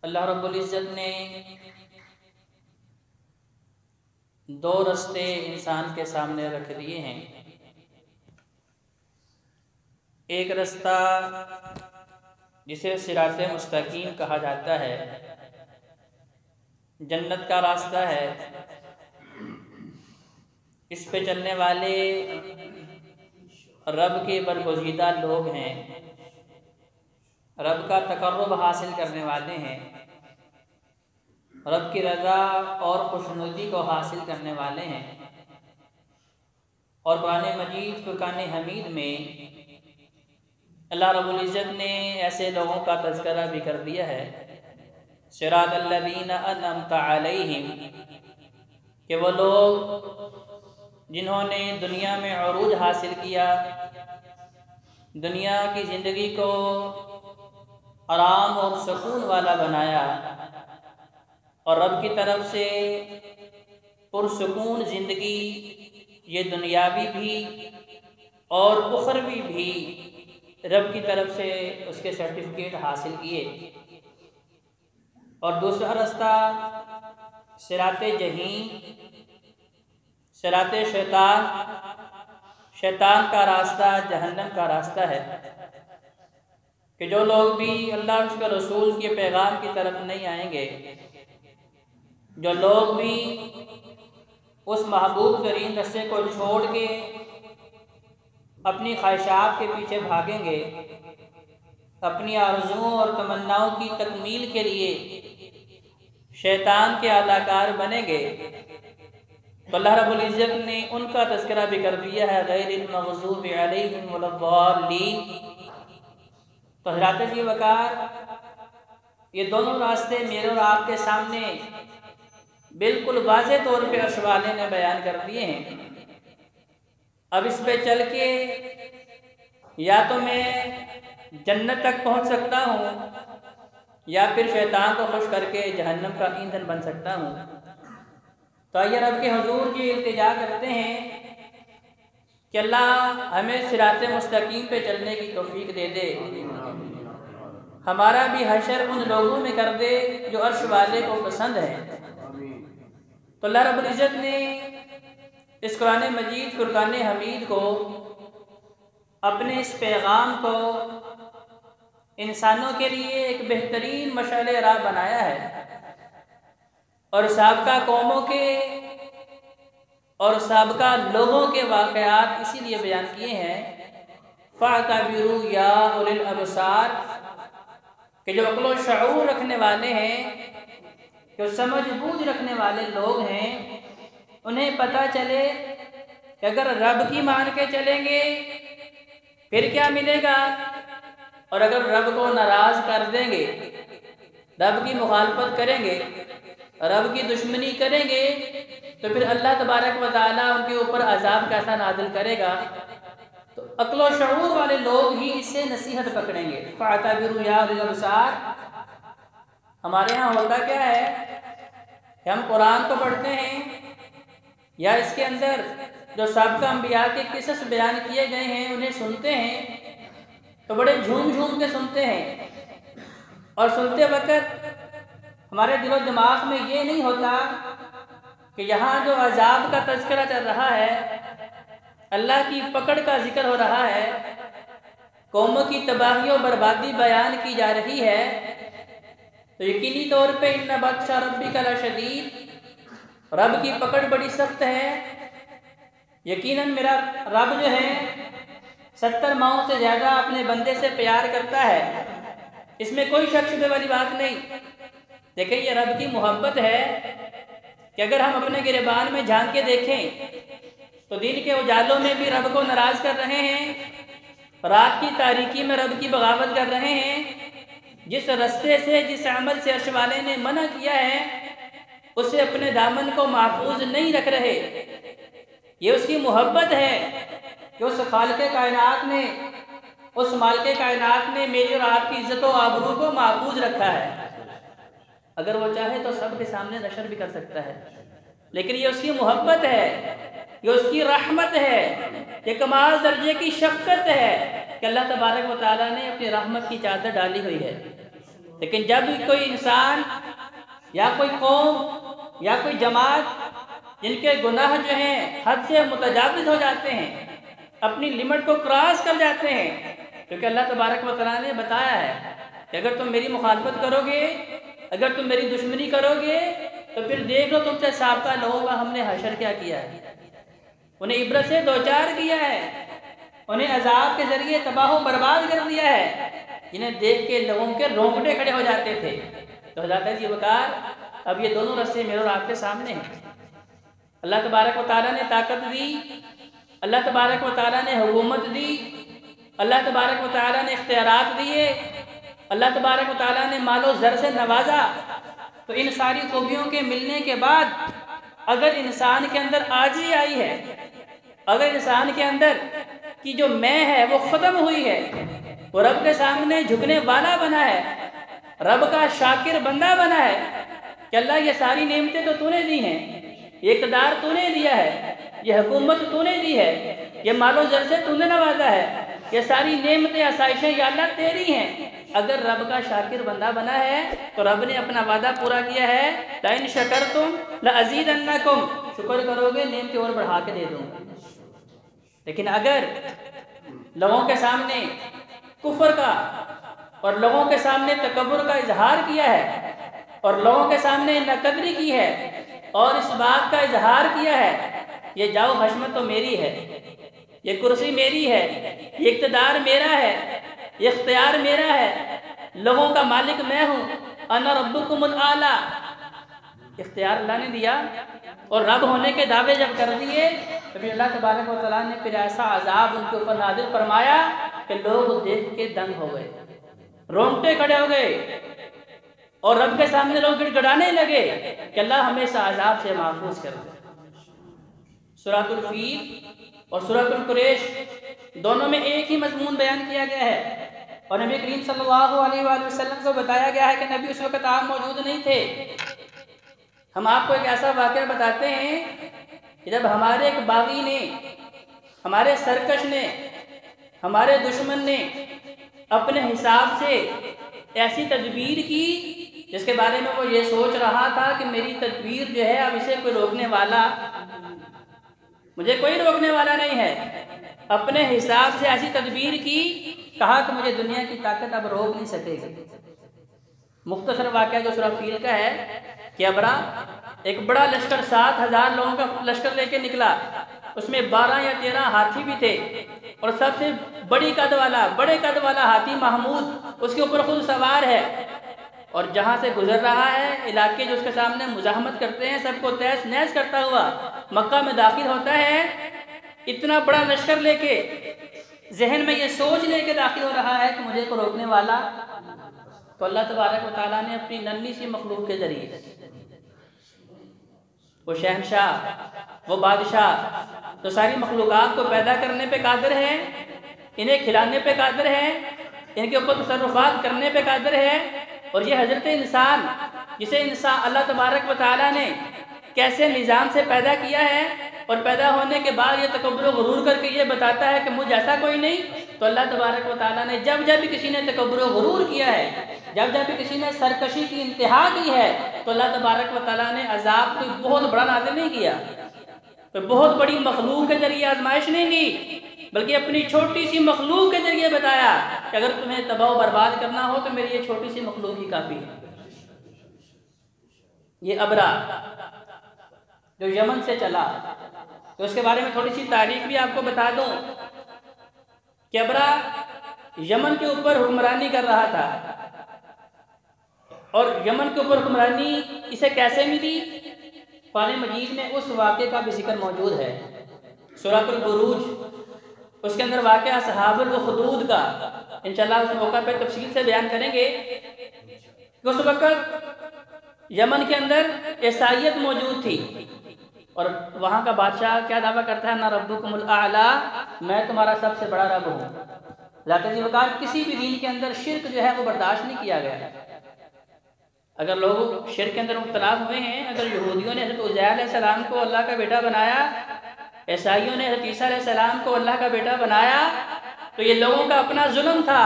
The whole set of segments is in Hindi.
अल्लाह रब्बुल इज़्ज़त ने दो रास्ते इंसान के सामने रख दिए हैं। एक रास्ता जिसे सिराते मुस्तकीम कहा जाता है, जन्नत का रास्ता है। इस पे चलने वाले रब के बरगुज़ीदा लोग हैं, रब का तकर्रुब हासिल करने वाले हैं, रब की रज़ा और खुशनुदी को हासिल करने वाले हैं। और कुरान मजीद फुरकान हमीद में अल्लाह रब्बुल इज़्ज़त ने ऐसे लोगों का तज़किरा भी कर दिया है, सिरातल्लज़ीना अनअमता अलैहिम, कि वो लोग जिन्होंने दुनिया में अरूज हासिल किया, दुनिया की ज़िंदगी को आराम और सुकून वाला बनाया और रब की तरफ से पुरसुकून ज़िंदगी, ये दुनियावी भी और उखरवी भी, रब की तरफ से उसके सर्टिफिकेट हासिल किए। और दूसरा रास्ता सिराते जहीम, सिराते शैतान, शैतान का रास्ता जहन्नम का रास्ता है कि जो लोग भी अल्लाह उसके रसूल के पैगाम की तरफ नहीं आएंगे, जो लोग भी उस महबूब तरीन रास्ते को छोड़ के अपनी ख्वाहिशात के पीछे भागेंगे, अपनी आरज़ुओं और तमन्नाओं की तकमील के लिए शैतान के अदाकार बनेंगे, तो अल्लाह रब्बुल इज़्ज़त ने उनका तज़किरा भी कर दिया है, गैरिल मग़ज़ूबि अलैहिम वलद्दाल्लीन। तो हज़रात जी वक़ार, ये दोनों रास्ते मेरे और आपके सामने बिल्कुल वाज़ेह तौर पे अर्श वाले ने बयान कर दिए हैं। अब इस पे चल के या तो मैं जन्नत तक पहुंच सकता हूँ या फिर शैतान को खुश करके जहन्नम का ईंधन बन सकता हूँ। तो आइए रब के हुजूर की इल्तिजा करते हैं कि अल्लाह हमें सिराते मुस्तकीम पे चलने की तौफीक दे दे, हमारा भी हशर उन लोगों में कर दे जो अर्श वाले को पसंद है। तो अल्लाह रब्बुल इज़्ज़त ने इस कुरान मजीद फुरकान हमीद को, अपने इस पैगाम को इंसानों के लिए एक बेहतरीन मशाले राह बनाया है और साबका कौमों के और साबका लोगों के वाक़यात इसीलिए बयान किए हैं, फ़अतबिरू या उलिल अबसार, कि जो अक्ल व शऊर रखने वाले हैं, जो समझ बूझ रखने वाले लोग हैं, उन्हें पता चले कि अगर रब की मान के चलेंगे फिर क्या मिलेगा, और अगर रब को नाराज़ कर देंगे, रब की मुखालफत करेंगे, रब की दुश्मनी करेंगे, तो फिर अल्लाह तबारक व तआला उनके ऊपर अजाब कैसा नाज़िल करेगा। तो अक्ल व शऊर वाले लोग ही इससे नसीहत पकड़ेंगे। फ़अतबिरू या उलिल अबसार। हमारे यहाँ होता क्या है कि हम कुरान को पढ़ते हैं या इसके अंदर जो साबिक़ अंबिया के किस्से बयान किए गए हैं उन्हें सुनते हैं, तो बड़े झूम झूम के सुनते हैं, और सुनते वक़्त हमारे दिलो दिमाग में ये नहीं होता कि यहाँ जो अजाब का तज़किरा चल रहा है, अल्लाह की पकड़ का जिक्र हो रहा है, कौमों की तबाही और बर्बादी बयान की जा रही है, तो यकीनी तौर पे इन्ना बत्शा रब्बिका लशदीद, रब की पकड़ बड़ी सख्त है। यकीनन मेरा रब जो है 70 माहों से ज़्यादा अपने बंदे से प्यार करता है, इसमें कोई शक शुबे वाली बात नहीं। देखिए, ये रब की मोहब्बत है कि अगर हम अपने गिरबान में झांक के देखें तो दिन के उजालों में भी रब को नाराज़ कर रहे हैं, रात की तारीकी में रब की बगावत कर रहे हैं। जिस रास्ते से, जिस अमल से अर्श वाले ने मना किया है, उसे अपने दामन को महफूज नहीं रख रहे। ये उसकी मोहब्बत है कि उस खालिक़े कायनात ने, उस मालिके कायनात ने मेरी और आपकी इज्जत और आबरू को महफूज रखा है। अगर वो चाहे तो सबके सामने नशर भी कर सकता है, लेकिन ये उसकी मोहब्बत है, ये उसकी रहमत है, ये कमाल दर्जे की शफ़क़त है कि अल्लाह तबारक व तआला ने अपनी रहमत की चादर डाली हुई है। लेकिन जब कोई इंसान या कोई कौम या कोई जमात जिनके गुनाह जो हैं हद से मुतजाविज हो जाते हैं, अपनी लिमिट को क्रॉस कर जाते हैं, क्योंकि अल्लाह तबारक व तआला ने बताया है कि अगर तुम मेरी मुखालफत करोगे, अगर तुम मेरी दुश्मनी करोगे, तो फिर देख लो तुमसे साबका लोगों का हमने हशर क्या किया है। उन्हें इब्रत से दो चार किया है, उन्हें अजाब के जरिए तबाह बर्बाद कर दिया है, जिन्हें देख के लोगों के रोंगटे खड़े हो जाते थे। तो हज़रत जी बकार अब ये दोनों रस्ते मेरे और आपके सामने हैं। अल्लाह तबारक व तआला ने ताकत दी, अल्लाह तबारक व तआला ने हुकूमत दी, अल्लाह तबारक व तआला ने इख्तियारात दिए, अल्लाह तबारक व तआला ने मालो ज़र से नवाजा। तो इन सारी खूबियों के मिलने के बाद अगर इंसान के अंदर आजी आई है, अगर इंसान के अंदर की जो मैं है वो ख़त्म हुई है, वो रब के सामने झुकने वाला बना है, रब का शाकिर बंदा बना है कि अल्लाह ये सारी नेमतें तो तूने दी हैं, ये इक़्तिदार तूने दिया है, ये हुकूमत तूने दी है, ये मालो ज़र से तूने नवाजा है, ये सारी नेमतें आसाइशें या अल्लाह तेरी हैं। अगर रब का शाकिर बंदा बना है तो रब ने अपना वादा पूरा किया है, लाइन शकरतुम लअज़ीदन्नकुम, शुक्र करोगे नेमतें और बढ़ा के दे दूँगा। लेकिन अगर लोगों के सामने कुफ्र का और लोगों के सामने तकब्बुर का इजहार किया है और लोगों के सामने नाकदरी की है और इस बात का इजहार किया है, ये जाओ हशमत तो मेरी है, ये कुर्सी मेरी है, ये इक़्तिदार मेरा है, ये इख्तियार मेरा है, लोगों का मालिक मैं हूँ, अना रब्बुकुमुल आला, इख्तियार अल्लाह ने दिया और रब होने के दावे जब कर दिए तो फिर अल्लाह तबारक व तआला ने फिर ऐसा अजाब उनके ऊपर नाज़िल फरमाया कि लोग देख के दंग हो गए, रोंगटे खड़े हो गए और रब के सामने लोग गिड़गिड़ाने लगे कि अल्लाह हमें इस अजाब से महफूज कर दे। सूरतुल फील और सूरतुल कुरैश दोनों में एक ही मज़मून बयान किया गया है और नबी करीम सल्लल्लाहु अलैहि वसल्लम को बताया गया है कि नबी उस वक़्त आप मौजूद नहीं थे। हम आपको एक ऐसा वाक़या बताते हैं कि जब हमारे एक बागी ने, हमारे सरकश ने, हमारे दुश्मन ने अपने हिसाब से ऐसी तदबीर की जिसके बारे में वो ये सोच रहा था कि मेरी तदबीर जो है अब इसे कोई रोकने वाला, मुझे कोई रोकने वाला नहीं है, अपने हिसाब से ऐसी तदबीर की, कहा कि मुझे दुनिया की ताकत अब रोक नहीं सकेगी। मुख्तसर वाक़या जो सूरह फील का है कि अबरा एक बड़ा लश्कर 7,000 लोगों का लश्कर लेके निकला, उसमें 12 या 13 हाथी भी थे और सबसे बड़े कद वाला हाथी महमूद उसके ऊपर खुद सवार है और जहाँ से गुजर रहा है इलाके जो उसके सामने मुजाहमत करते हैं सबको तहस नहस करता हुआ मक्का में दाखिल होता है। इतना बड़ा लश्कर लेके जहन में ये सोच लेके दाखिल हो रहा है कि मुझे को रोकने वाला, तो अल्लाह तबारक व तआला ने अपनी नन्ही सी मखलूक के जरिए, वो शहनशाह, वो बादशाह तो सारी मखलूक़ात को पैदा करने पे कादिर है, इन्हें खिलाने पे कादिर है, इनके ऊपर तसर्रुफ़ात करने पे कादिर है। और ये हज़रत इंसान जिसे इंसान अल्लाह तबारक व तआला ने कैसे निज़ाम से पैदा किया है और पैदा होने के बाद ये तकब्बुर व गुरूर करके ये बताता है कि मुझ ऐसा कोई नहीं, तो अल्लाह तबारक व तआला ने जब जब भी किसी ने तकब्बुर व गुरूर किया है, जब जब भी किसी ने सरकशी की इंतहा की है, तो अल्लाह तबारक व तआला ने अजाब कोई बहुत बड़ा नाज़िल नहीं किया, कोई बहुत बड़ी मखलूक के जरिए आजमाइश नहीं दी, बल्कि अपनी छोटी सी मखलूक के जरिए बताया कि अगर तुम्हें तबाह बर्बाद करना हो तो मेरी ये छोटी सी मखलूक ही काफ़ी है। ये अबरा जो यमन से चला, तो उसके बारे में थोड़ी सी तारीख भी आपको बता दूं कि अबरा यमन के ऊपर हुक्मरानी कर रहा था और यमन के ऊपर हुक्मरानी इसे कैसे मिली, कुरान मजीद में उस वाक़े का भी जिक्र मौजूद है। सूरतुल बुरूज उसके अंदर वाक़या असहाबुल उखदूद का इंशाअल्लाह उस मौका पर तफसील से बयान करेंगे। उस वक़्त यमन के अंदर ईसाईयत मौजूद थी और वहाँ का बादशाह क्या दावा करता है, ना रब्बुकुमुल आला, मैं तुम्हारा सबसे बड़ा रब हूँ। ज़ाती वक़ार किसी भी दीन के अंदर शिर्क जो है वो बर्दाश्त नहीं किया गया। अगर लोग शिर्क के अंदर मुब्तला हुए हैं, अगर यहूदियों ने हज़रत उज़ैर अलैहिस्सलाम को अल्लाह का बेटा बनाया, ईसाइयों ने हज़रत ईसा अलैहिस्सलाम को अल्लाह का बेटा बनाया, तो ये लोगों का अपना जुल्म था,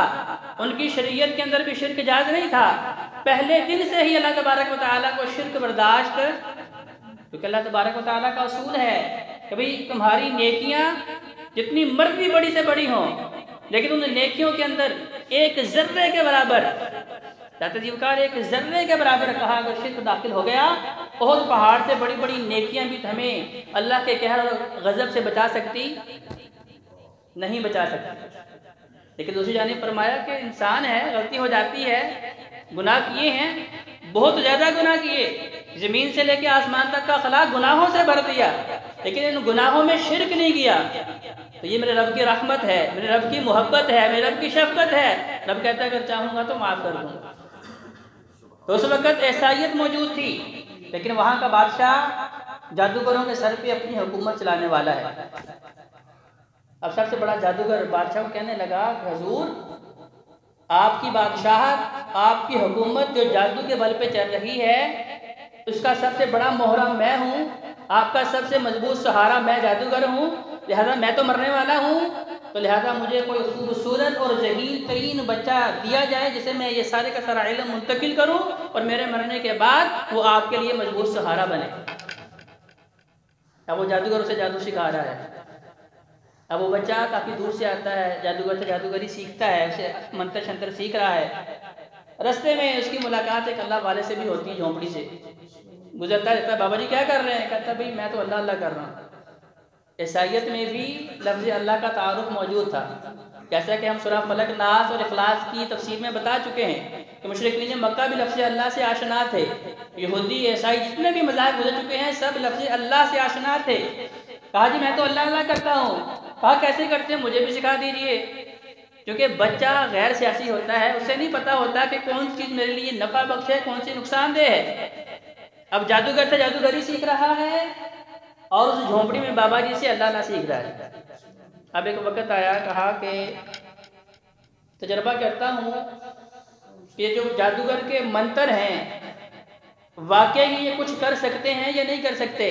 उनकी शरीयत के अंदर भी शिर्क जायज़ नहीं था। पहले दिन से ही अल्लाह तबारक व तआला को शिर्क बर्दाश्त, क्योंकि अल्लाह तबारक व तआला का उसूल है कि भाई तुम्हारी नेकियां जितनी मर्जी बड़ी से बड़ी हों, लेकिन उन नेकियों के अंदर एक जर्रे के बराबर, जीवकार एक जर्रे के बराबर कहा अगर शिर्क दाखिल हो गया, बहुत पहाड़ से बड़ी बड़ी नेकियां भी हमें अल्लाह के कहर और गजब से बचा सकती नहीं, बचा सकती। लेकिन दूसरी जानिब फरमाया कि इंसान है, गलती हो जाती है, गुनाह किए हैं, बहुत ज़्यादा गुनाह किए, ज़मीन से लेकर आसमान तक का खला गुनाहों से भर दिया, लेकिन इन गुनाहों में शिर्क नहीं किया, तो ये मेरे रब की रहमत है, मेरे रब की मोहब्बत है, मेरे रब की शफकत है। रब कहता है अगर चाहूँगा तो माफ़ कर दूँगा। तो उस वक़्त ऐसाइयत मौजूद थी, लेकिन वहाँ का बादशाह जादूगरों के सर पे अपनी हुकूमत चलाने वाला है। अब सबसे बड़ा जादूगर बादशाह को कहने लगा कि हुजूर, आपकी बादशाहत, आपकी हुकूमत जो जादू के बल पे चल रही है, उसका सबसे बड़ा मोहरम मैं हूँ, आपका सबसे मजबूत सहारा मैं जादूगर हूँ, लिहाजा मैं तो मरने वाला हूँ, तो लिहाजा मुझे कोई खूबसूरत और जहीन तरीन बच्चा दिया जाए जिसे मैं ये सारे का सारा इल्म मुंतकिल करूँ और मेरे मरने के बाद वो आपके लिए मजबूत सहारा बने। अब वो जादूगर उसे जादू सिखा रहा है। अब वो बच्चा काफ़ी दूर से आता है, जादूगर से जादूगरी सीखता है, उसे मंत्र शंत्र सीख रहा है। रास्ते में उसकी मुलाकात एक अल्लाह वाले से भी होती है, झोंपड़ी से गुजरता रहता है। बाबा जी क्या कर रहे हैं? कहता भाई मैं तो अल्लाह अल्लाह कर रहा हूँ। ईसाइयत में भी लफ्ज़ अल्लाह का तारुफ मौजूद था, जैसा कि हम सूरह फलक, नास और इखलास की तफसीर में बता चुके हैं कि मुशरिकीन मक्का भी लफ्ज़ अल्लाह से आशना थे। यहूदी ईसाई जितने भी मज़ाहिब गुजर चुके हैं सब लफ्ज़ अल्लाह से आशना थे। कहा जी मैं तो अल्लाह अल्लाह करता हूँ। कहा कैसे करते हैं, मुझे भी सिखा दीजिए। क्योंकि बच्चा गैर सियासी होता है, उसे नहीं पता होता कि कौन सी चीज़ मेरे लिए नफ़ा बख्श है, कौन सी नुकसानदेह है। अब जादूगर से जादूगरी सीख रहा है और उस झोंपड़ी में बाबा जी से अल्लाह ना सीख रहा है। अब एक वक्त आया, कहा कि तजर्बा करता हूँ कि जो जादूगर के मंत्र हैं वाकई ही ये कुछ कर सकते हैं या नहीं कर सकते।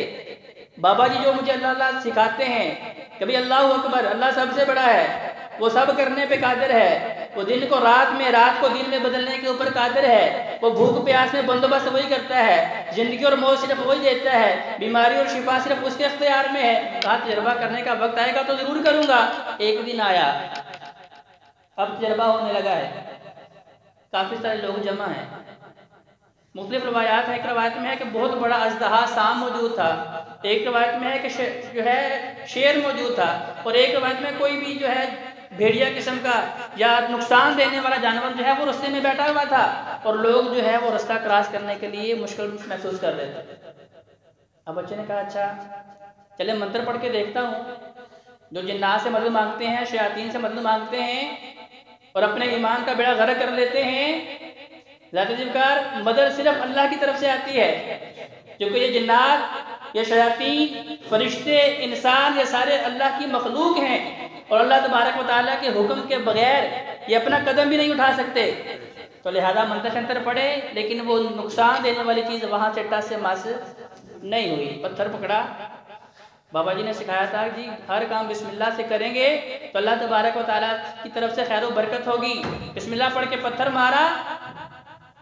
बाबा जी जो मुझे अल्लाह अल्लाह सिखाते हैं, कभी अल्लाह अकबर, अल्लाह सबसे बड़ा है, वो सब करने पे कादिर है, वो दिन को रात में, रात को दिन में बदलने के ऊपर कादिर है, वो भूख प्यास में बंदोबस्त वही करता है, जिंदगी और मौत सिर्फ वही देता है, बीमारी और शिफा सिर्फ उसके इख्तियार में है। कहा तजर्बा करने का वक्त आएगा तो जरूर करूंगा। एक दिन आया, अब तजर्बा होने लगा है, काफी सारे लोग जमा हैं, मुख्तलिफ रवायात है। एक रवायत में है कि बहुत बड़ा अजदहा साम मौजूद था, एक रवायत में है कि जो है शेर मौजूद था, और एक रवायत में कोई भी जो है भेड़िया किस्म का या नुकसान देने वाला जानवर जो है वो रास्ते में बैठा हुआ था, और लोग जो है वो रास्ता क्रॉस करने के लिए मुश्किल महसूस कर रहे थे। अब बच्चे ने कहा अच्छा चले मंत्र पढ़ के देखता हूँ। जो जिन्नात से मदद मांगते हैं, शयातीन से मदद मांगते हैं और अपने ईमान का बेड़ा गर्क कर लेते हैं। ज़ात-ए-ज़िब्कार मदद सिर्फ अल्लाह की तरफ से आती है, क्योंकि ये जिन्नात, ये शयातीन, फरिश्ते, इंसान, ये सारे अल्लाह की मखलूक हैं और अल्लाह तबारक व तआला के हुक्म के बगैर ये अपना कदम भी नहीं उठा सकते। तो लिहाजा मंत्र शंत्र पढ़े, लेकिन वो नुकसान देने वाली चीज़ वहाँ से टस से मस नहीं हुई। पत्थर पकड़ा, बाबा जी ने सिखाया था जी हर काम बिस्मिल्लाह से करेंगे तो अल्लाह तबारक व तआला की तरफ से खैर व बरकत होगी। बिस्मिल्लाह पढ़ के पत्थर मारा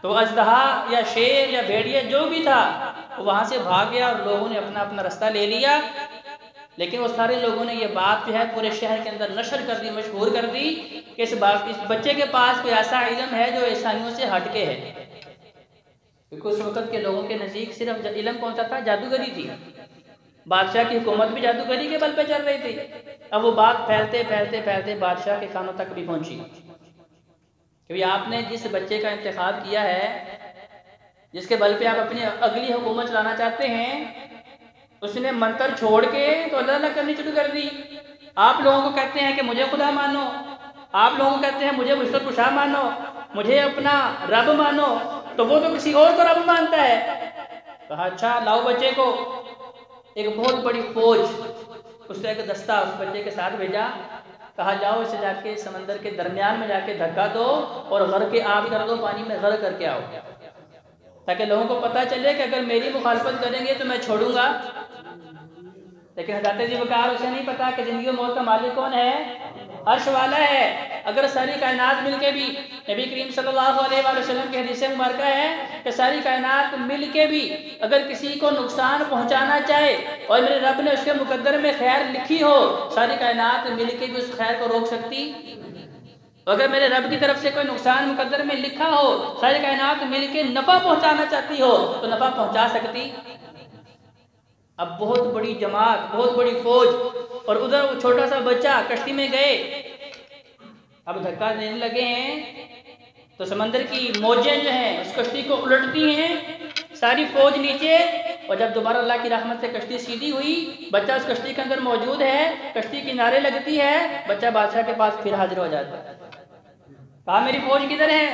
तो अजदहा या शेर या भेड़िया जो भी था वो वहाँ से भाग गया और लोगों ने अपना अपना रास्ता ले लिया। लेकिन वो सारे लोगों ने ये बात जो है पूरे शहर के अंदर नशर कर दी, मशहूर कर दी कि इस बच्चे के पास कोई ऐसा इल्म है जो ईसाइयों से हटके है। क्योंकि उस वक़्त के लोगों के नज़दीक सिर्फ इल्म कौन सा था? जादूगरी थी। बादशाह की हुकूमत भी जादूगरी के बल पे चल रही थी। अब वो बात फैलते फैलते फैलते बादशाह के कानों तक भी पहुंची, क्योंकि आपने जिस बच्चे का इंतखाब किया है, जिसके बल पे आप अपनी अगली हुकूमत चलाना चाहते हैं, उसने मंत्र छोड़ के तो अल्लाह अल्लाह करनी शुरू कर दी। आप लोगों को कहते हैं कि मुझे खुदा मानो, आप लोगों को कहते हैं मुझे मुश्किल कुशा मानो, मुझे अपना रब मानो, तो वो तो किसी और को रब मानता है। कहा अच्छा लाओ बच्चे को। एक बहुत बड़ी फौज, उसका एक दस्ता उस बच्चे के साथ भेजा। कहा जाओ इसे जाके समंदर के दरमियान में जाके धक्का दो और घर के आग कर दो, पानी में घर करके आओ, ताकि लोगों को पता चले कि अगर मेरी मुखालफत करेंगे तो मैं छोड़ूंगा। लेकिन ज़ात-ए-ज़िब्कार उसे नहीं पता कि जिंदगी और मौत का मालिक कौन है? अर्श वाला है। अगर सारी कायनात मिलके भी, नबी करीम सल्लल्लाहु अलैहि वसल्लम की हदीस मुबारक है कि सारी कायनात मिलके भी अगर किसी को नुकसान पहुंचाना चाहे और मेरे रब ने उसके मुकद्दर में खैर लिखी हो, सारी कायनात मिलके भी उस खैर को रोक सकती? अगर मेरे रब की तरफ से कोई नुकसान मुकद्दर में लिखा हो, सारी कायनात मिलके नफा पहुंचाना चाहती हो तो नफा पहुंचा सकती? अब बहुत बड़ी जमात, बहुत बड़ी फौज, और उधर वो छोटा सा बच्चा कश्ती में गए, अब धक्का देने लगे हैं तो समंदर की मौजें जो हैं उस कश्ती को उलटती हैं, सारी फौज नीचे, और जब दोबारा अल्लाह की रहमत से कश्ती सीधी हुई, बच्चा उस कश्ती के अंदर मौजूद है, कश्ती किनारे लगती है, बच्चा बादशाह के पास फिर हाजिर हो जाता है। कहा मेरी फौज किधर है?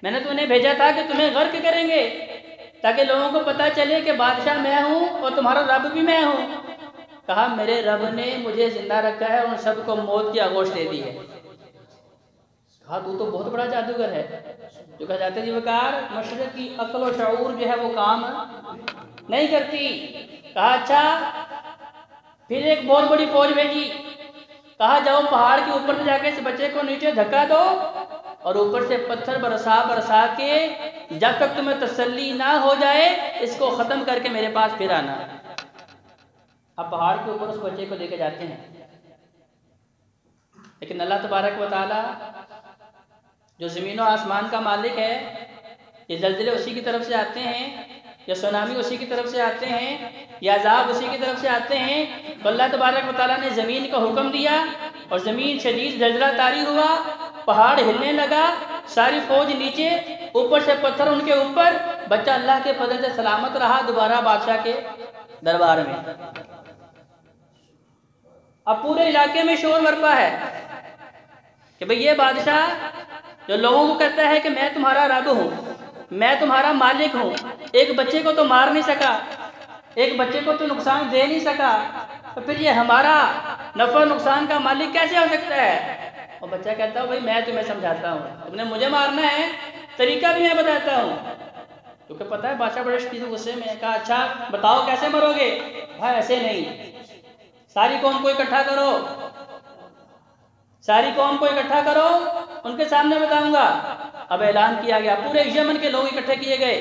मैंने तो उन्हें भेजा था कि तुम्हें गर्क करेंगे ताकि लोगों को पता चले कि बादशाह मैं हूँ और तुम्हारा रब भी मैं हूँ। कहा मेरे रब ने मुझे जिंदा रखा है, उन सबको मौत की आगोश दे दी है। कहा तू तो बहुत बड़ा जादूगर है। जो कहा जाते जी वकार मशरक़ की अक्ल और शऊर जो है वो काम नहीं करती। कहा अच्छा, फिर एक बहुत बड़ी फौज भेजी, कहा जाओ पहाड़ के ऊपर से जाके इस बच्चे को नीचे धक्का दो और ऊपर से पत्थर बरसा बरसा के जब तक तुम्हें तसल्ली ना हो जाए इसको खत्म करके मेरे पास फिर आना। अब पहाड़ के ऊपर उस बच्चे को लेके जाते हैं, लेकिन अल्लाह तबारक व तआला जो ज़मीन और आसमान का मालिक है, ये ज़लज़ले उसी की तरफ से आते हैं, या सुनामी उसी की तरफ से आते हैं, या अज़ाब उसी की तरफ से आते हैं। तो अल्लाह तबारक व तआला ने ज़मीन का हुक्म दिया और ज़मीन शदीद ज़लज़ला तारी हुआ, पहाड़ हिलने लगा, सारी फौज नीचे, ऊपर से पत्थर उनके ऊपर, बच्चा अल्लाह के फजल से सलामत रहा दोबारा बादशाह के दरबार में। अब पूरे इलाके में शोर बरपा है कि भाई ये बादशाह जो लोगों को कहता है कि मैं तुम्हारा रब हूँ, मैं तुम्हारा मालिक हूँ, एक बच्चे को तो मार नहीं सका, एक बच्चे को तो नुकसान दे नहीं सका, तो फिर ये हमारा नफा नुकसान का मालिक कैसे हो सकता है? और बच्चा कहता है भाई मैं तुम्हें समझाता हूँ, तुमने मुझे मारना है, तरीका भी मैं बताता हूँ। क्योंकि पता है बादशाह बड़े शदीद गुस्से में। कहा अच्छा बताओ कैसे मरोगे? भाई ऐसे नहीं, सारी कौम को इकट्ठा करो, सारी कौम को इकट्ठा करो, उनके सामने बताऊंगा। अब ऐलान किया गया, पूरे यमन के लोग इकट्ठे किए गए,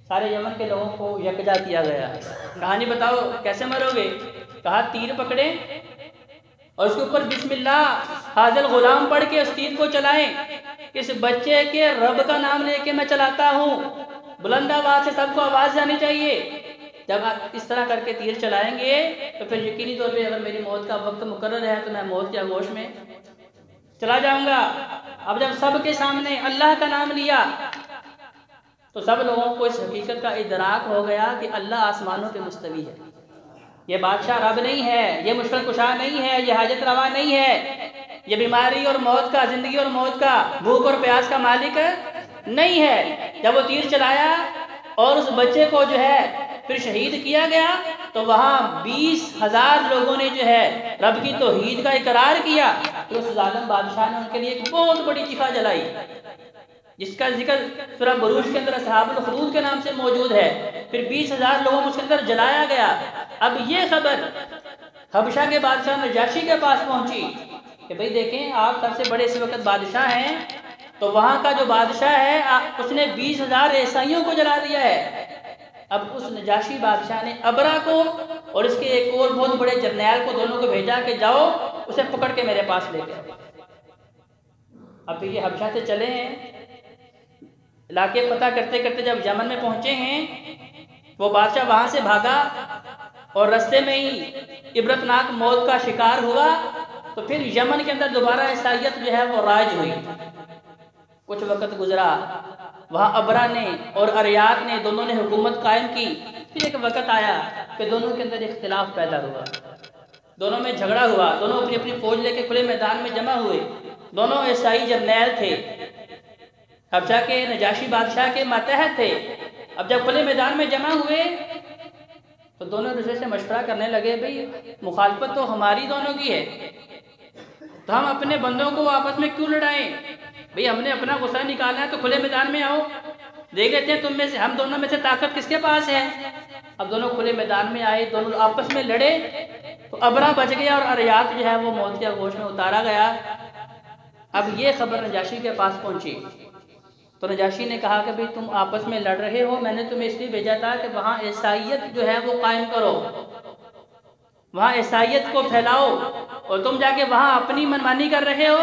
सारे यमन के लोगों को यकजा किया गया। कहानी बताओ कैसे मरोगे? कहा तीर पकड़े और उसके ऊपर बिस्मिल्लाह हाजिल गुलाम पढ़ के उस तीर को चलाएं। इस बच्चे के रब का नाम लेके मैं चलाता हूँ, बुलंद आवाज से सबको आवाज जानी चाहिए। जब आप इस तरह करके तीर चलाएंगे तो फिर यकीनी तौर पे अगर मेरी मौत का वक्त मुकर्रर है तो मैं मौत के आगोश में चला जाऊंगा। अब जब सबके सामने अल्लाह का नाम लिया तो सब लोगों को इस हकीकत का इदराक हो गया कि अल्लाह आसमानों पे मुस्तवी है, ये बादशाह रब नहीं है, ये मुश्किल कुशा नहीं है, ये हाजत रवा नहीं है, ये बीमारी और मौत का, जिंदगी और मौत का, भूख और प्यास का मालिक नहीं है। जब वो तीर चलाया और उस बच्चे को जो है फिर शहीद किया गया तो वहाँ 20,000 लोगों ने जो है रब की तौहीद का इकरार किया। तो उस जालिम बादशाह ने उनके लिए एक बहुत बड़ी चिखा जलाई, जिसका जिक्र सूरह बुरूज के अंदर असहाबुल हुदूद के नाम से मौजूद है। फिर 20,000 लोगों को उसके अंदर जलाया गया। अब ये खबर हबशा के बादशाह नजाशी के पास पहुंची कि भाई देखें आप सबसे बड़े इस वक्त बादशाह हैं, तो वहाँ का जो बादशाह है उसने 20,000 ईसाइयों को जला दिया है। अब उस नजाशी बादशाह ने अबरा को और इसके एक और बहुत बड़े जर्नैल को, दोनों को भेजा कि जाओ उसे पकड़ के मेरे पास लेके आओ। अब ये हबशा से चले हैं, इलाके पता करते करते जब यमन में पहुंचे हैं, वो बादशाह वहां से भागा और रास्ते में ही इबरतनाक मौत का शिकार हुआ। तो फिर यमन के अंदर दोबारा ईसाईयत जो है वो राज हुई। कुछ वक्त गुजरा, वहाँ अबरा ने और अरियात ने दोनों ने हुकूमत कायम की। फिर एक वक्त आया कि दोनों के अंदर इख्तिलाफ पैदा हुआ, दोनों में झगड़ा हुआ, दोनों अपनी अपनी फौज लेके खुले मैदान में जमा हुए। दोनों ईसाई जर्नैल थे, हबशा के नजाशी बादशाह के मातहत थे। अब जब खुले मैदान में जमा हुए तो दोनों दूसरे से मशवरा करने लगे, भाई मुखालफत तो हमारी दोनों की है, तो हम अपने बंदों को आपस में क्यों लड़ाएं? भाई हमने अपना गुस्सा निकालना है तो खुले मैदान में आओ, देख लेते हैं तुम में से, हम दोनों में से ताकत किसके पास है। अब दोनों खुले मैदान में आए, दोनों आपस में लड़े तो अबरा बच गया और अरियात जो है वो मौत के आगोश में उतारा गया। अब ये खबर नजाशी के पास पहुंची तो नजाशी ने कहा कि भाई तुम आपस में लड़ रहे हो, मैंने तुम्हें इसलिए भेजा था कि वहाँ ईसाईयत जो है वो कायम करो, वहाँ ईसाईयत को फैलाओ, और तुम जाके वहाँ अपनी मनमानी कर रहे हो।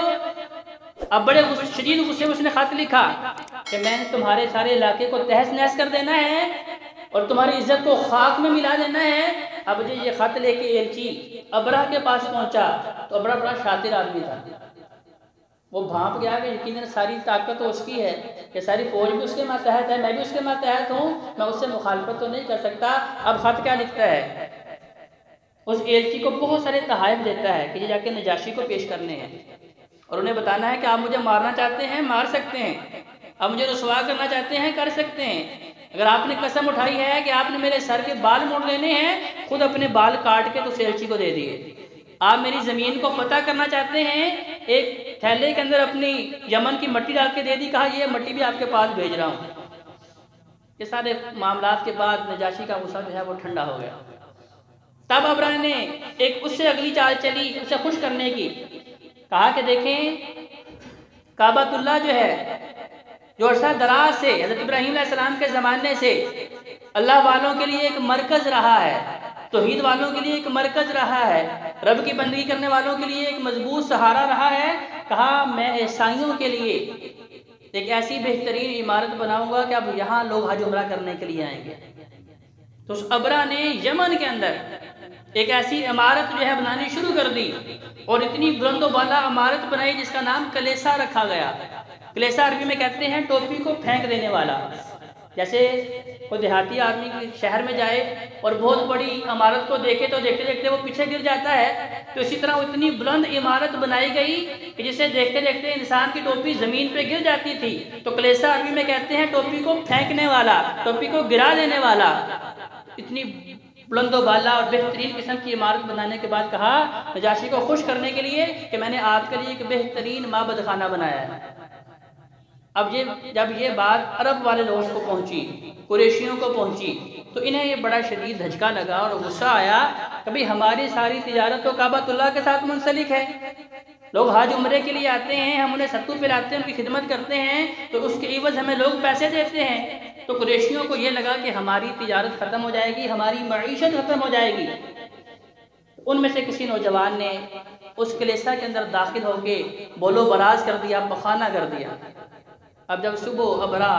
अब बड़े शदीद गुस्से में उसने खत लिखा कि मैंने तुम्हारे सारे इलाके को तहस नहस कर देना है और तुम्हारी इज्जत को खाक में मिला देना है। अब जो ये खत लेके एलची अबरा के पास पहुंचा तो अबरा बड़ा शातिर आदमी था, वो भांप गया कि यकीनन सारी ताकत तो उसकी है कि सारी फौज भी उसके मातहत है, मैं भी उसके मातहत हूँ, मैं उससे मुखालफत तो नहीं कर सकता। अब खत क्या लिखता है, उस एलची को बहुत सारे तहाइफ देता है कि ये जाके नजाशी को पेश करने हैं और उन्हें बताना है कि आप मुझे मारना चाहते हैं मार सकते हैं, आप मुझे रुसवा करना चाहते हैं कर सकते हैं, अगर आपने कसम उठाई है कि आपने मेरे सर के बाल मोड़ लेने हैं, खुद अपने बाल काट के तो उस एलची को दे दिए। आप मेरी ज़मीन को फतह करना चाहते हैं, एक थैले के अंदर अपनी यमन की मट्टी डाल के दे दी, कहा ये मट्टी भी आपके पास भेज रहा हूँ। ये सारे मामलात के बाद नजाशी का गुस्सा जो है वो ठंडा हो गया। तब अबरा ने एक उससे अगली चाल चली उसे खुश करने की, कहा कि देखें काबतुल्लाह जो है जो अरसा दराज से हज़रत इब्राहीम अलैहिस्सलाम के ज़माने से अल्लाह वालों के लिए एक मरकज़ रहा है, तौहीद वालों के लिए एक मरकज़ रहा है, रब की बंदगी करने वालों के लिए एक मजबूत सहारा रहा है। कहा मैं ईसाइयों के लिए एक ऐसी बेहतरीन इमारत बनाऊंगा कि अब यहाँ लोग हज उम्रा करने के लिए आएंगे। तो उस अबरा ने यमन के अंदर एक ऐसी इमारत जो है बनानी शुरू कर दी और इतनी बुलंद बाला इमारत बनाई जिसका नाम कलेसा रखा गया। कलेसा अरबी में कहते हैं टोपी को फेंक देने वाला। जैसे कोई देहाती आदमी शहर में जाए और बहुत बड़ी इमारत को देखे तो देखते देखते वो पीछे गिर जाता है, तो इसी तरह इतनी बुलंद इमारत बनाई गई कि जिसे देखते देखते इंसान की टोपी ज़मीन पे गिर जाती थी। तो कलेसा अरबी में कहते हैं टोपी को फेंकने वाला, टोपी को गिरा देने वाला। इतनी बुलंद बाला और बेहतरीन किस्म की इमारत बनाने के बाद कहा नजाशी को खुश करने के लिए कि मैंने आपके लिए एक बेहतरीन माबद खाना बनाया है। अब जब ये बात अरब वाले लोगों को पहुंची, कुरैशियों को पहुंची, तो इन्हें ये बड़ा शदीद धचका लगा और गुस्सा आया। कभी हमारी सारी तिजारत तो काबतुल्लाह के साथ मुंसलिक है, लोग हज उम्रे के लिए आते हैं, हम उन्हें सत्तू पिलाते हैं, उनकी खिदमत करते हैं, तो उसके एवज हमें लोग पैसे देते हैं। तो कुरैशियों को ये लगा कि हमारी तिजारत ख़त्म हो जाएगी, हमारी मईशत ख़त्म हो जाएगी। उनमें से किसी नौजवान ने उस कलेसा के अंदर दाखिल होके बोलो बराज कर दिया, बखाना कर दिया। अब जब सुबह अबरा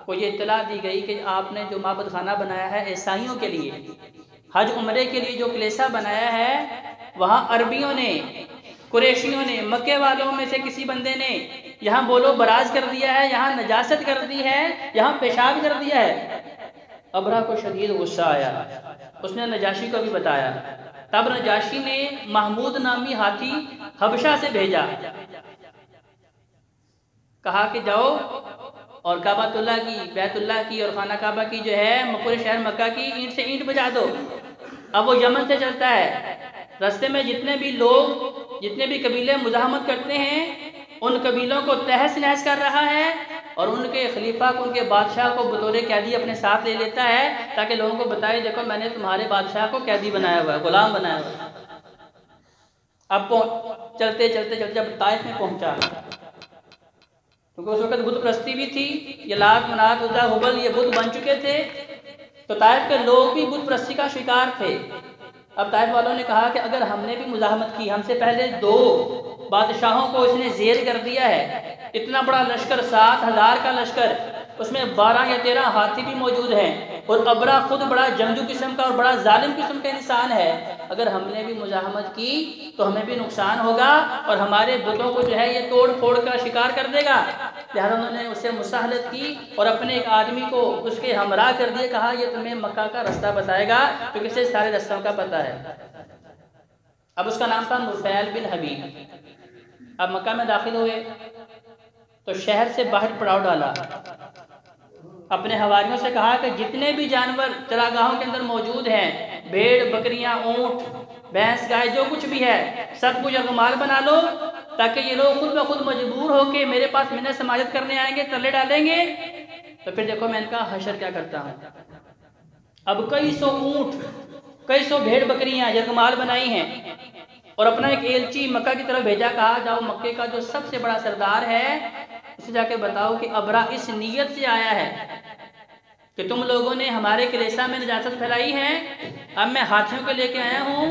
को ये इत्तला दी गई कि आपने जो माबद खाना बनाया है ईसाइयों के लिए, हज उम्रे के लिए जो कलेसा बनाया है, वहाँ अरबियों ने, कुरैशियों ने, मक्के वालों में से किसी बंदे ने यहाँ बोलो बराज कर दिया है, यहाँ नजासत कर दी है, यहाँ पेशाब कर दिया है। अबरा को शदीद गुस्सा आया, उसने नजाशी को भी बताया। तब नजाशी ने महमूद नामी हाथी हबशा से भेजा, कहा कि जाओ और काबातुल्लाह की, बैतुल्लाह की और खाना काबा की जो है पूरे शहर मक्का की ईंट से ईंट बजा दो। अब वो यमन से चलता है, रास्ते में जितने भी लोग, जितने भी कबीले मुजाहमत करते हैं, उन कबीलों को तहस नहस कर रहा है और उनके खलीफा को, उनके बादशाह को बतौर कैदी अपने साथ ले लेता है ताकि लोगों को बताए देखो मैंने तुम्हारे बादशाह को कैदी बनाया हुआ है, गुलाम बनाया हुआ है। अब चलते चलते चलते जब ताइफ में पहुंचा, क्योंकि उस वक्त बुत प्रस्ती भी थी, ये लात मनात उज़्ज़ा हुबल ये बुत बन चुके थे, तो ताइफ के लोग भी बुत प्रस्ती का शिकार थे। अब ताइफ वालों ने कहा कि अगर हमने भी मुजाहमत की, हमसे पहले 2 बादशाहों को इसने जेर कर दिया है, इतना बड़ा लश्कर 7,000 का लश्कर, उसमें 12 या 13 हाथी भी मौजूद हैं और अबरा खुद बड़ा जंगजू किस्म का और बड़ा जालिम किस्म का इंसान है, अगर हमने भी मुजाहमत की तो हमें भी नुकसान होगा और हमारे बुतों को जो है ये तोड़ फोड़ का शिकार कर देगा। लिहाजा उन्होंने उससे मुसाहलत की और अपने एक आदमी को उसके हमरा कर दिए, कहा ये तुम्हें मक्का का रास्ता बताएगा क्योंकि इसे सारे रास्तों का पता है। अब उसका नाम था नुफैल बिन हबीब। अब मक्का में दाखिल हुए तो शहर से बाहर पड़ाव डाला, अपने हवारियों से कहा कि जितने भी जानवर चरागाहों के अंदर मौजूद हैं, भेड़ बकरियां ऊंट भैंस गाय जो कुछ भी है, सब कुछ यरगमाल बना लो ताकि ये लोग खुद ब खुद मजबूर होके मेरे पास मिन्नत समाजत करने आएंगे, तरले डालेंगे, तो फिर देखो मैं इनका हशर क्या करता हूँ। अब कई सौ ऊंट, कई सौ भेड़ बकरियां यरगमाल बनाई हैं और अपना एक एलची मक्का की तरफ भेजा, कहा जाओ मक्के का जो सबसे बड़ा सरदार है उसे जाके बताओ कि अबरा इस नीयत से आया है कि तुम लोगों ने हमारे कलेसा में नजासत फैलाई है, अब मैं हाथियों को लेके आया हूँ,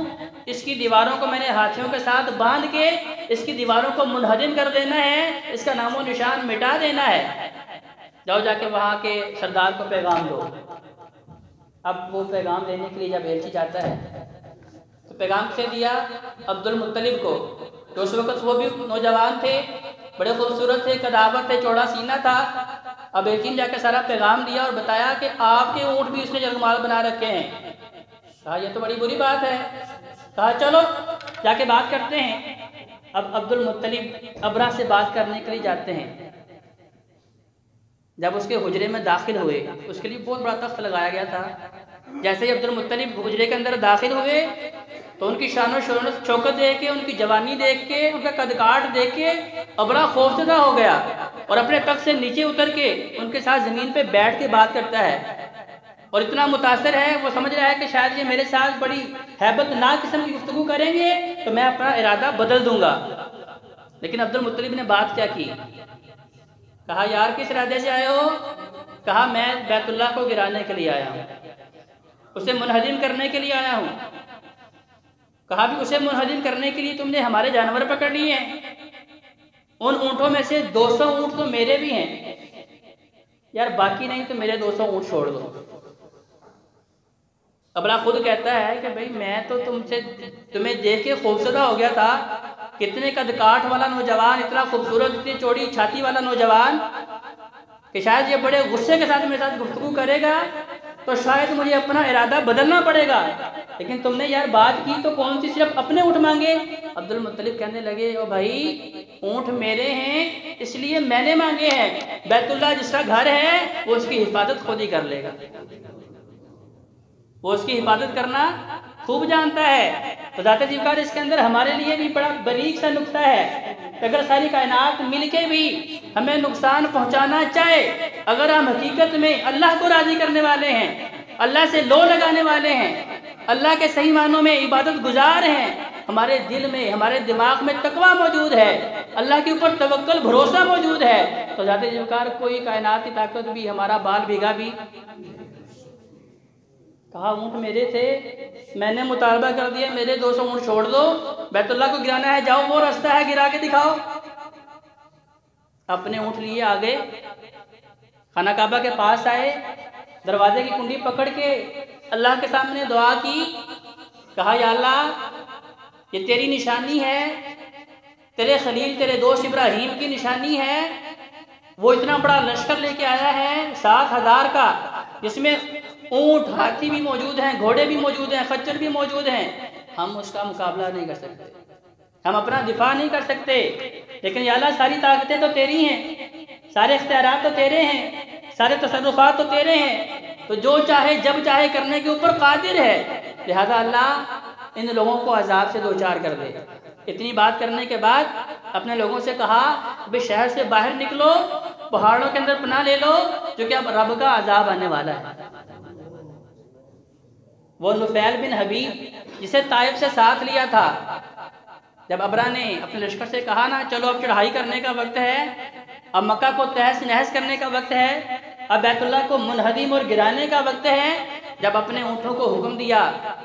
इसकी दीवारों को मैंने हाथियों के साथ बांध के इसकी दीवारों को मुनहदिम कर देना है, इसका नामो निशान मिटा देना है। जाओ जाके वहाँ के सरदार को पैगाम दो। अब वो पैगाम देने के लिए जब एलची जाता है तो पैगाम से दिया अब्दुल मुत्तलिब को, तो उस वक्त वो भी नौजवान थे, बड़े खूबसूरत थे, कदावर थे, चौड़ा सीना था। अब एलची ने जाकर सारा पैगाम दिया और बताया कि आपके ऊँट भी उसने जगमाल बना रखे हैं। कहा यह तो बड़ी बुरी बात है। कहा चलो जाके बात करते हैं। अब अब्दुल मुत्तलिब अबरा से बात करने के लिए जाते हैं। जब उसके हुजरे में दाखिल हुए, उसके लिए बहुत बड़ा तख्त लगाया गया था। जैसे ही अब्दुल मुत्तलिब हुजरे के अंदर दाखिल हुए तो उनकी शान शौकत देख के, उनकी जवानी देख के, उनका कदकाठ देख के अबरा खौफजदा हो गया और अपने तख्त से नीचे उतर के उनके साथ ज़मीन पे बैठ के बात करता है। और इतना मुतासर है, वो समझ रहा है कि शायद ये मेरे साथ बड़ी हैबतनाक किस्म की गुफ्तगू करेंगे तो मैं अपना इरादा बदल दूंगा। लेकिन अब्दुल मुत्तलिब ने बात क्या की? कहा यार किस इरादे से आए हो? कहा मैं बैतुल्लाह को गिराने के लिए आया हूँ, उसे मुनहदिम करने के लिए आया हूँ। कहा भी उसे मुनहदिम करने के लिए तुमने हमारे जानवर पकड़ लिए हैं, उन ऊँटों में से 200 ऊँट तो मेरे भी हैं यार, बाकी नहीं तो मेरे 200 ऊँट छोड़ दो। अबरा खुद कहता है कि भाई मैं तो तुम्हें देख के खौफजदा हो गया था, कितने कदकाठ वाला नौजवान, इतना खूबसूरत, इतनी चौड़ी छाती वाला नौजवान, कि शायद ये बड़े गुस्से के साथ मेरे साथ गुफ्तगू करेगा तो शायद मुझे अपना इरादा बदलना पड़ेगा। लेकिन तुमने यार बात की तो कौन सी, सिर्फ अपने ऊँट मांगे। अब्दुल मुत्तलिब कहने लगे ओ भाई ऊँट मेरे हैं इसलिए मैंने मांगे हैं, बैतुल्लाह जिसका घर है वो उसकी हिफाजत खुद ही कर लेगा, वो उसकी हिफाजत करना खूब जानता है। तो ज़ाते ज़िक्र इसके अंदर हमारे लिए भी बड़ा बारीक सा नुक्ता है। अगर सारी कायनात मिलके भी हमें नुकसान पहुंचाना चाहे, अगर हम हकीकत में अल्लाह को राज़ी करने वाले हैं, अल्लाह से लो लगाने वाले हैं, अल्लाह के सही मानों में इबादत गुजार हैं, हमारे दिल में, हमारे दिमाग में तकवा मौजूद है, अल्लाह के ऊपर तवक्कुल भरोसा मौजूद है, तो ज़ाते ज़िक्र कोई कायनात की ताकत भी हमारा बाल भीगा भी। कहा ऊँट मेरे थे, मैंने मुतालबा कर दिया मेरे 200 ऊँट छोड़ दो, बैतुल्लाह को गिराना है, जाओ वो रास्ता है गिरा के दिखाओ। अपने ऊँट लिए आ गए, खाना काबा के पास आए, दरवाजे की कुंडी पकड़ के अल्लाह के सामने दुआ की। कहा या अल्लाह ये तेरी निशानी है, तेरे खलील तेरे दोस्त इब्राहीम की निशानी है, वो इतना बड़ा लश्कर लेके आया है 7000 का, जिसमें ऊँट हाथी भी मौजूद हैं, घोड़े भी मौजूद हैं, खच्चर भी मौजूद हैं, हम उसका मुकाबला नहीं कर सकते, हम अपना दिफा नहीं कर सकते। लेकिन या अल्लाह सारी ताकतें तो तेरी हैं, सारे इख्तियारात तो तेरे हैं, सारे तसर्रुफात तो तेरे हैं, तो जो चाहे जब चाहे करने के ऊपर कादिर है। लिहाजा अल्लाह इन लोगों को अजाब से दो चार कर दे। इतनी बात करने के बाद अपने लोगों से कहा भाई शहर से बाहर निकलो, पहाड़ों के अंदर पनाह ले लो, जो कि अब रब का अजाब आने वाला है। वो नुफैल बिन हबीब जिसे ताइफ से साथ लिया था, जब अबरा ने अपने लश्कर से कहा ना चलो अब चढ़ाई करने का वक्त है, अब मक्का को तहस नहस करने का वक्त है, अब बैतुल्लाह को मुनहदिम और गिराने का वक्त है, जब अपने ऊँटों को हुक्म दिया,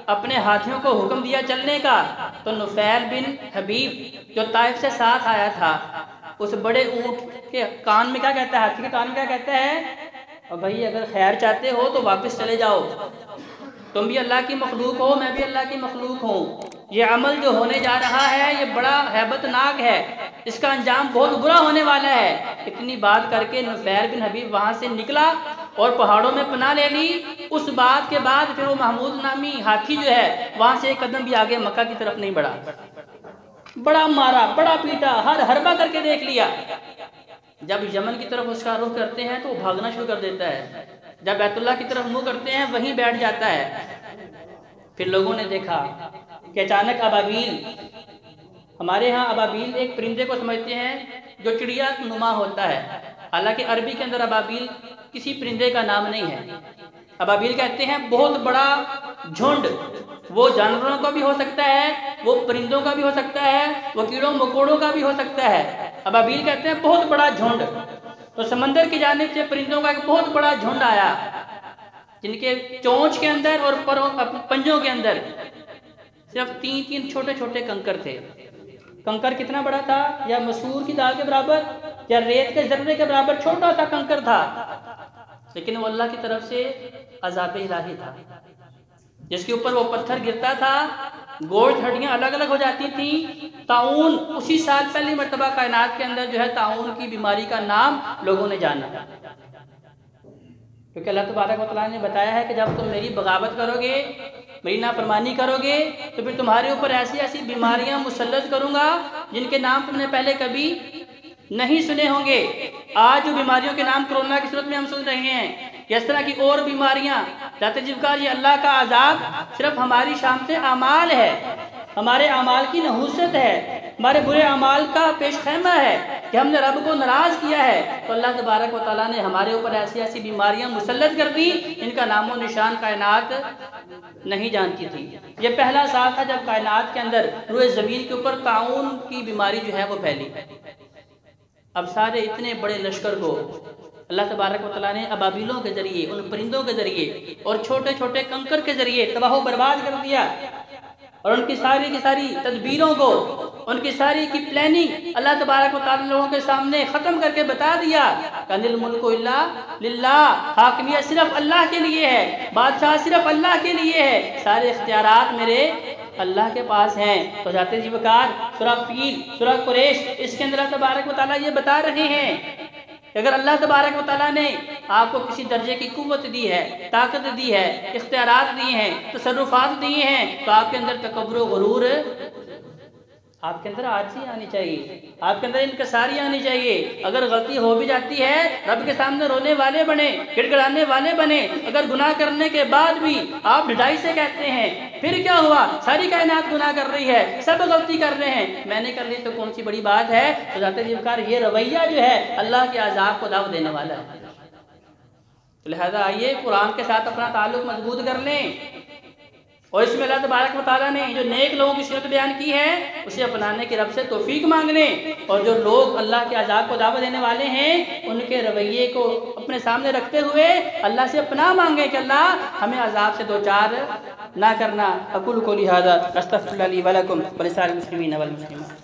अपने हाथियों को हुक्म दिया चलने का, तो नुफैल बिन हबीब जो ताइफ से साथ आया था, उस बड़े ऊँट के कान में क्या कहता है, हाथी के कान में क्या कहता है, और भाई अगर खैर चाहते हो तो वापस चले जाओ, तुम भी अल्लाह की मखलूक हो, मैं भी अल्लाह की मखलूक हूँ, ये अमल जो होने जा रहा है ये बड़ा हैबतनाक है, इसका अंजाम बहुत बुरा होने वाला है। इतनी बात करके नुफैल बिन हबीब वहाँ से निकला और पहाड़ों में पनाह ले ली। उस बात के बाद फिर वो महमूद नामी हाथी जो है वहाँ से एक कदम भी आगे मक्का की तरफ नहीं बढ़ा। बड़ा मारा, बड़ा पीटा, हर हरबा करके देख लिया। जब यमन की तरफ उसका रुख करते हैं तो वो भागना शुरू कर देता है, जब बैतुल्लाह की तरफ मुँह करते हैं वहीं बैठ जाता है। फिर लोगों ने देखा कि अचानक अबाबील, हमारे यहाँ अबाबील एक परिंदे को समझते हैं जो चिड़िया नुमा होता है, हालांकि अरबी के अंदर अबाबील किसी परिंदे का नाम नहीं है। अबाबील कहते हैं बहुत बड़ा झुंड वो जानवरों का भी हो सकता है, वो परिंदों का भी हो सकता है, वो कीड़ों मकोड़ों का भी हो सकता है। अबाबील कहते हैं बहुत बड़ा झुंड। तो समंदर की जानिब से परिंदों का एक बहुत बड़ा झुंड आया, जिनके चोंच के अंदर और पंजों के अंदर सिर्फ 3-3 छोटे छोटे कंकर थे। कंकर कितना बड़ा था? या मसूर की दाल के बराबर, या रेत के जर्रे के बराबर छोटा सा कंकर था, लेकिन वो अल्लाह की तरफ से अज़ाब इलाही था। जिसके ऊपर वो पत्थर गिरता था, गोश्त हड्डियां अलग अलग हो जाती थी। ताउन, उसी साल पहली मरतबा कायनात के अंदर जो है ताउन की बीमारी का नाम लोगों ने जाना, क्योंकि अल्लाह तबारक व तआला ने बताया है कि जब तुम मेरी बगावत करोगे, मेरी नाफरमानी करोगे, तो फिर तुम्हारे ऊपर ऐसी ऐसी बीमारियां मुसल्लत करूंगा जिनके नाम तुमने पहले कभी नहीं सुने होंगे। आज जो बीमारियों के नाम कोरोना की सूरत में हम सुन रहे हैं, इस तरह की और बीमारियां, जाते जिबकार, ये अल्लाह का अजाब सिर्फ हमारी शाम से अमाल है, हमारे अमाल की नहूसत है, हमारे बुरे अमाल का पेश खैमा है कि हमने रब को नाराज किया है। तो अल्लाह तबारक व तआला ने हमारे ऊपर ऐसी ऐसी बीमारियां मुसल्लत कर दी इनका नामो निशान कायनात नहीं जानती थी। ये पहला साल था जब कायनात के अंदर रूए ज़मीन के ऊपर ताउन की बीमारी जो है वो फैली। अब सारे इतने बड़े लश्कर को अल्लाह तबारक व तआला ने अबाबिलों के जरिए, उन परिंदों के जरिए और छोटे छोटे कंकर के जरिए तबाह बर्बाद कर दिया। और उनकी सारी की सारी तदबीरों को, उनकी सारी की प्लानिंग अल्लाह तबारक व तआला लोगों के सामने ख़त्म करके बता दिया, कनिल मुल्कु इल्ला लिल्लाह, हाकिमियत सिर्फ अल्लाह के लिए है, बादशाह सिर्फ अल्लाह के लिए है, सारे इख्तियारात मेरे अल्लाह के पास हैं। तो जाते जी वकार सूरह फील, सूरह कुरैश, इसके अंदर अल्लाह तबारक व तआला ये बता रहे हैं कि अगर अल्लाह तबारक व तआला ने आपको किसी दर्जे की कुव्वत दी है, ताकत दी है, इख्तियारात दिए हैं, तसर्रुफात दिए हैं, तो आपके अंदर तकब्बुर गुरूर, आपके अंदर आजी आनी चाहिए, आपके अंदर इनकसारी आनी चाहिए। अगर गलती हो भी जाती है, रब के सामने रोने वाले बने, गिड़गिड़ाने वाले बने। अगर गुनाह करने के बाद भी आप ढिठाई से कहते हैं फिर क्या हुआ, सारी कायनात गुनाह कर रही है, सब गलती कर रहे हैं, मैंने कर ली तो कौन सी बड़ी बात है। तो जाते जीवकार ये रवैया जो है अल्लाह के अज़ाब को दाव देने वाला है। तो लिहाजा आइए कुरान के साथ अपना ताल्लुक मजबूत कर लें, और इसमें अल्लाह तबारक व तआला ने जो नेक लोगों की सीरत बयान की है उसे अपनाने की रब से तौफीक मांग लें। और जो लोग अल्लाह के अज़ाब को दावा देने वाले हैं उनके रवैये को अपने सामने रखते हुए अल्लाह से पनाह मांगे कि अल्लाह हमें अज़ाब से दो चार ना करना। अक़ूलु क़ौली हाज़ा अस्तग़फ़िरुल्लाह ली व लकुम व लिसाइरिल मुस्लिमीन वल मुस्लिमात।